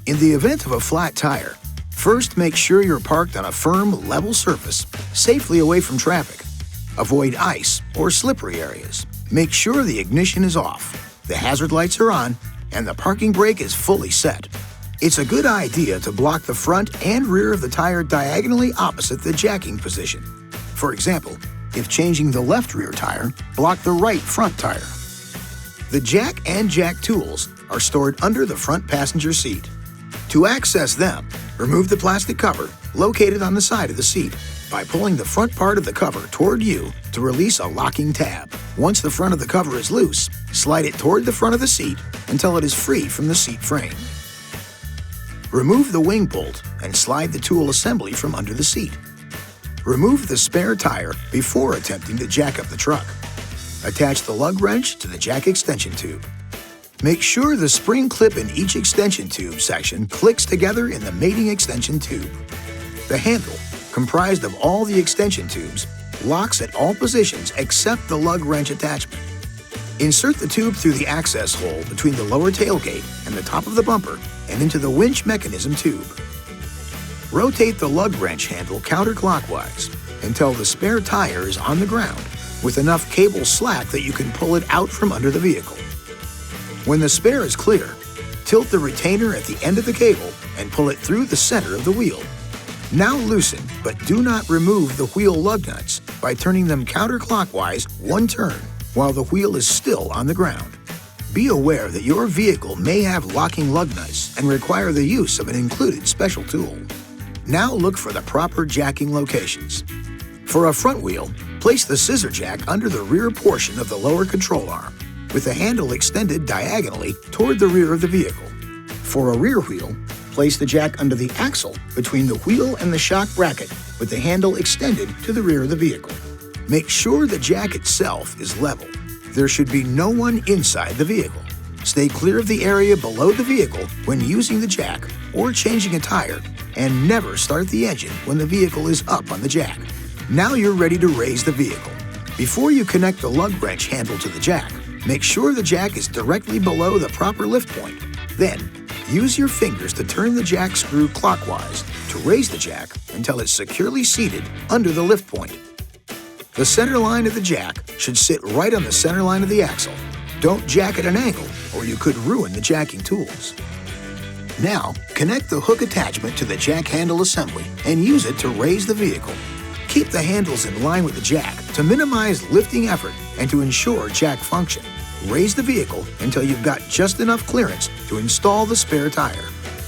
In the event of a flat tire, first make sure you're parked on a firm, level surface, safely away from traffic. Avoid ice or slippery areas. Make sure the ignition is off, the hazard lights are on, and the parking brake is fully set. It's a good idea to block the front and rear of the tire diagonally opposite the jacking position. For example, if changing the left rear tire, block the right front tire. The jack and jack tools are stored under the front passenger seat. To access them, remove the plastic cover located on the side of the seat by pulling the front part of the cover toward you to release a locking tab. Once the front of the cover is loose, slide it toward the front of the seat until it is free from the seat frame. Remove the wing bolt and slide the tool assembly from under the seat. Remove the spare tire before attempting to jack up the truck. Attach the lug wrench to the jack extension tube. Make sure the spring clip in each extension tube section clicks together in the mating extension tube. The handle, comprised of all the extension tubes, locks at all positions except the lug wrench attachment. Insert the tube through the access hole between the lower tailgate and the top of the bumper and into the winch mechanism tube. Rotate the lug wrench handle counterclockwise until the spare tire is on the ground with enough cable slack that you can pull it out from under the vehicle. When the spare is clear, tilt the retainer at the end of the cable and pull it through the center of the wheel. Now loosen, but do not remove the wheel lug nuts by turning them counterclockwise one turn while the wheel is still on the ground. Be aware that your vehicle may have locking lug nuts and require the use of an included special tool. Now look for the proper jacking locations. For a front wheel, place the scissor jack under the rear portion of the lower control arm, with the handle extended diagonally toward the rear of the vehicle. For a rear wheel, place the jack under the axle between the wheel and the shock bracket, with the handle extended to the rear of the vehicle. Make sure the jack itself is level. There should be no one inside the vehicle. Stay clear of the area below the vehicle when using the jack or changing a tire, and never start the engine when the vehicle is up on the jack. Now you're ready to raise the vehicle. Before you connect the lug wrench handle to the jack, make sure the jack is directly below the proper lift point. Then, use your fingers to turn the jack screw clockwise to raise the jack until it's securely seated under the lift point. The center line of the jack should sit right on the center line of the axle. Don't jack at an angle or you could ruin the jacking tools. Now, connect the hook attachment to the jack handle assembly and use it to raise the vehicle. Keep the handles in line with the jack to minimize lifting effort and to ensure jack function. Raise the vehicle until you've got just enough clearance to install the spare tire.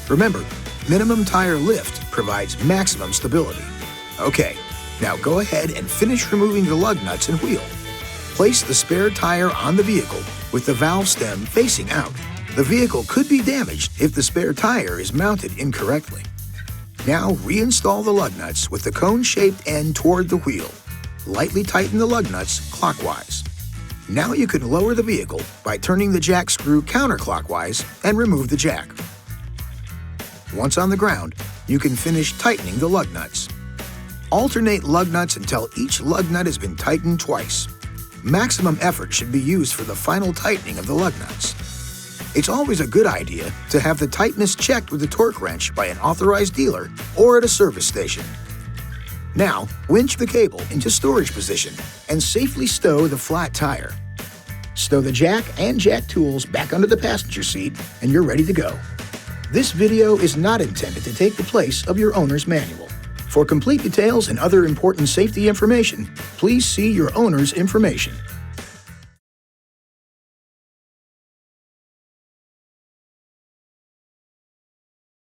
Remember, minimum tire lift provides maximum stability. Okay, now go ahead and finish removing the lug nuts and wheel. Place the spare tire on the vehicle with the valve stem facing out. The vehicle could be damaged if the spare tire is mounted incorrectly. Now reinstall the lug nuts with the cone-shaped end toward the wheel. Lightly tighten the lug nuts clockwise. Now you can lower the vehicle by turning the jack screw counterclockwise and remove the jack. Once on the ground, you can finish tightening the lug nuts. Alternate lug nuts until each lug nut has been tightened twice. Maximum effort should be used for the final tightening of the lug nuts. It's always a good idea to have the tightness checked with a torque wrench by an authorized dealer or at a service station. Now, winch the cable into storage position and safely stow the flat tire. Stow the jack and jack tools back under the passenger seat and you're ready to go. This video is not intended to take the place of your owner's manual. For complete details and other important safety information, please see your owner's information.